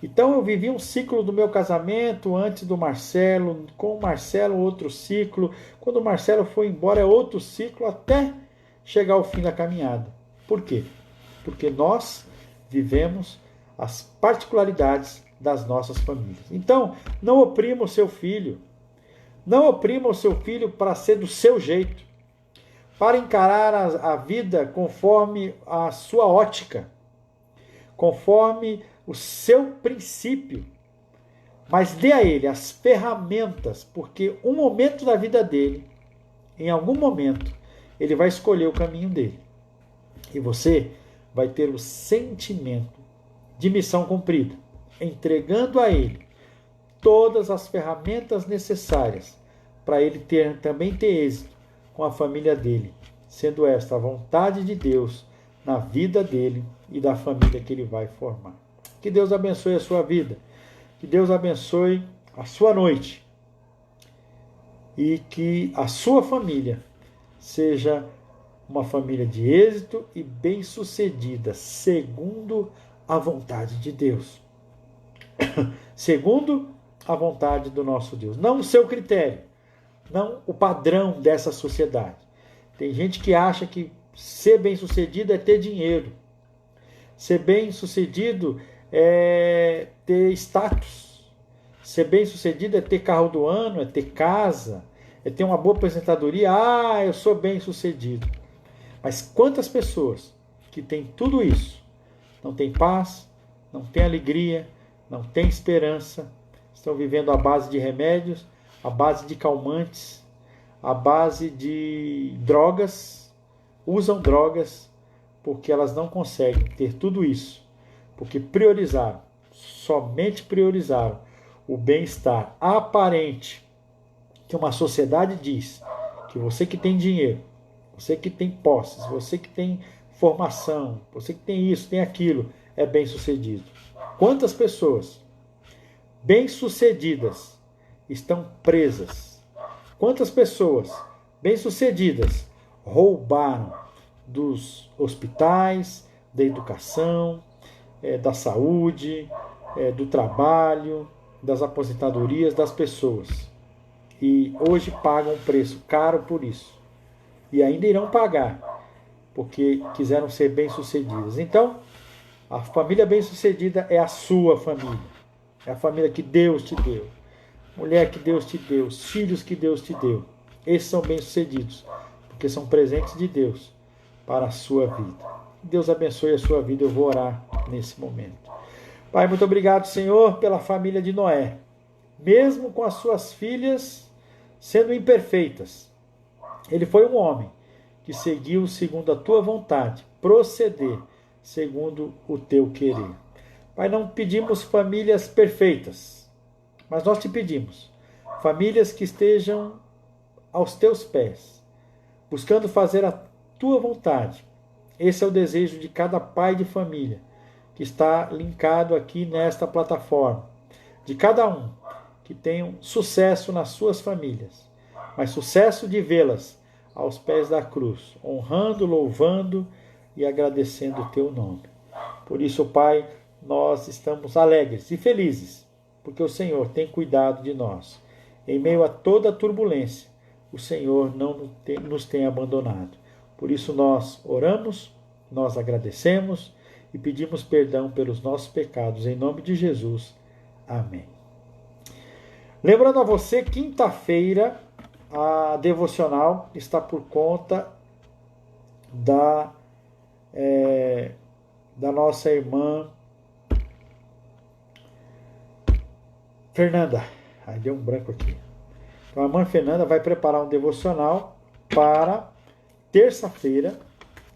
A: Então eu vivi um ciclo do meu casamento antes do Marcelo, com o Marcelo outro ciclo, quando o Marcelo foi embora é outro ciclo, até chegar ao fim da caminhada. Por quê? Porque nós vivemos as particularidades das nossas famílias. Então, não oprima o seu filho. Não oprima o seu filho para ser do seu jeito, para encarar a vida conforme a sua ótica, conforme o seu princípio. Mas dê a ele as ferramentas, porque um momento da vida dele, em algum momento, ele vai escolher o caminho dele. E você vai ter o sentimento de missão cumprida, entregando a ele todas as ferramentas necessárias para ele também ter êxito com a família dele, sendo esta a vontade de Deus na vida dele e da família que ele vai formar. Que Deus abençoe a sua vida, que Deus abençoe a sua noite e que a sua família seja uma família de êxito e bem-sucedida, segundo a vontade de Deus. Segundo a vontade do nosso Deus. Não o seu critério, não o padrão dessa sociedade. Tem gente que acha que ser bem-sucedido é ter dinheiro. Ser bem-sucedido é ter status. Ser bem-sucedido é ter carro do ano, é ter casa, é ter uma boa aposentadoria. Ah, eu sou bem-sucedido. Mas quantas pessoas que têm tudo isso, não têm paz, não têm alegria, não têm esperança, estão vivendo à base de remédios, à base de calmantes, à base de drogas, usam drogas porque elas não conseguem ter tudo isso, porque priorizaram, somente priorizaram o bem-estar aparente, que uma sociedade diz que você que tem dinheiro, você que tem posses, você que tem formação, você que tem isso, tem aquilo, é bem-sucedido. Quantas pessoas bem-sucedidas estão presas? Quantas pessoas bem-sucedidas roubaram dos hospitais, da educação, da saúde, do trabalho, das aposentadorias das pessoas? E hoje pagam um preço caro por isso. E ainda irão pagar, porque quiseram ser bem-sucedidas. Então, a família bem-sucedida é a sua família. É a família que Deus te deu. Mulher que Deus te deu. Os filhos que Deus te deu. Esses são bem-sucedidos, porque são presentes de Deus para a sua vida. Deus abençoe a sua vida. Eu vou orar nesse momento. Pai, muito obrigado, Senhor, pela família de Noé. Mesmo com as suas filhas sendo imperfeitas, ele foi um homem que seguiu segundo a tua vontade, proceder segundo o teu querer. Pai, não pedimos famílias perfeitas, mas nós te pedimos famílias que estejam aos teus pés, buscando fazer a tua vontade. Esse é o desejo de cada pai de família que está linkado aqui nesta plataforma. De cada um que tenham sucesso nas suas famílias, mas sucesso de vê-las aos pés da cruz, honrando, louvando e agradecendo o teu nome. Por isso, Pai, nós estamos alegres e felizes, porque o Senhor tem cuidado de nós. Em meio a toda a turbulência, o Senhor não nos tem abandonado. Por isso nós oramos, nós agradecemos e pedimos perdão pelos nossos pecados. Em nome de Jesus. Amém. Lembrando a você, quinta-feira, a devocional está por conta da nossa irmã Fernanda. Aí deu um branco aqui. Então, a irmã Fernanda vai preparar um devocional para terça-feira.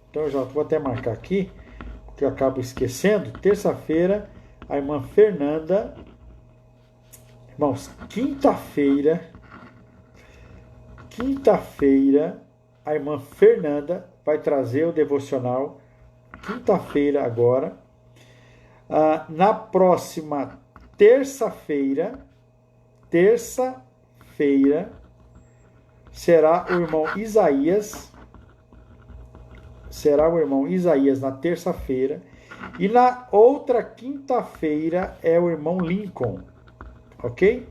A: Então eu já vou até marcar aqui, porque eu acabo esquecendo. Terça-feira, a irmã Fernanda. Irmãos, quinta-feira, a irmã Fernanda vai trazer o devocional. Quinta-feira agora. Na próxima terça-feira, será o irmão Isaías. Será o irmão Isaías na terça-feira. E na outra quinta-feira é o irmão Lincoln. Ok?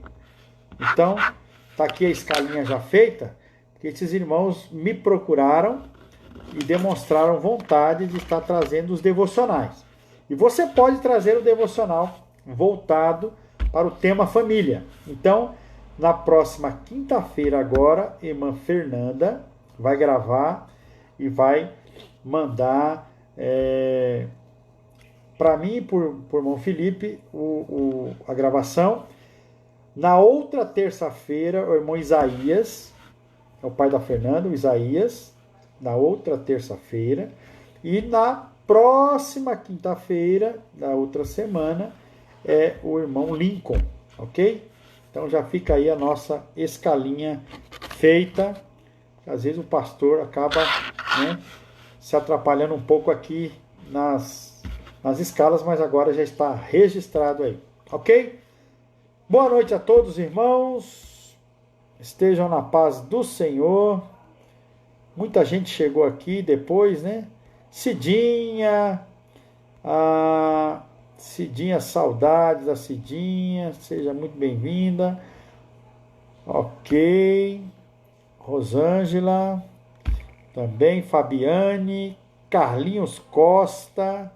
A: Então, tá aqui a escalinha já feita, porque esses irmãos me procuraram e demonstraram vontade de estar trazendo os devocionais. E você pode trazer o devocional voltado para o tema família. Então, na próxima quinta-feira agora, a irmã Fernanda vai gravar e vai mandar para mim e por irmão Felipe a gravação. Na outra terça-feira, o irmão Isaías, é o pai da Fernanda, o Isaías, na outra terça-feira. E na próxima quinta-feira, da outra semana, é o irmão Lincoln, ok? Então já fica aí a nossa escalinha feita. Às vezes o pastor acaba se atrapalhando um pouco aqui nas escalas, mas agora já está registrado aí, ok? Boa noite a todos, irmãos. Estejam na paz do Senhor. Muita gente chegou aqui depois, né? Cidinha, saudades da Cidinha, seja muito bem-vinda. Ok. Rosângela, também Fabiane, Carlinhos Costa,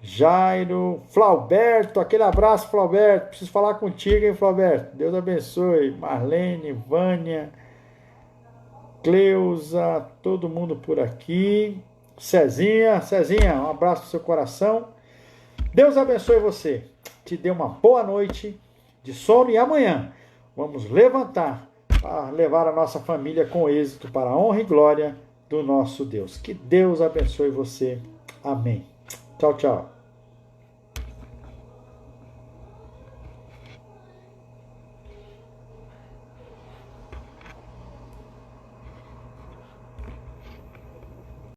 A: Jairo, Flauberto, aquele abraço, Flauberto, preciso falar contigo, hein, Flauberto, Deus abençoe, Marlene, Vânia, Cleusa, todo mundo por aqui, Cezinha, um abraço no seu coração, Deus abençoe você, te dê uma boa noite de sono e amanhã vamos levantar para levar a nossa família com êxito para a honra e glória do nosso Deus. Que Deus abençoe você. Amém. Tchau, tchau.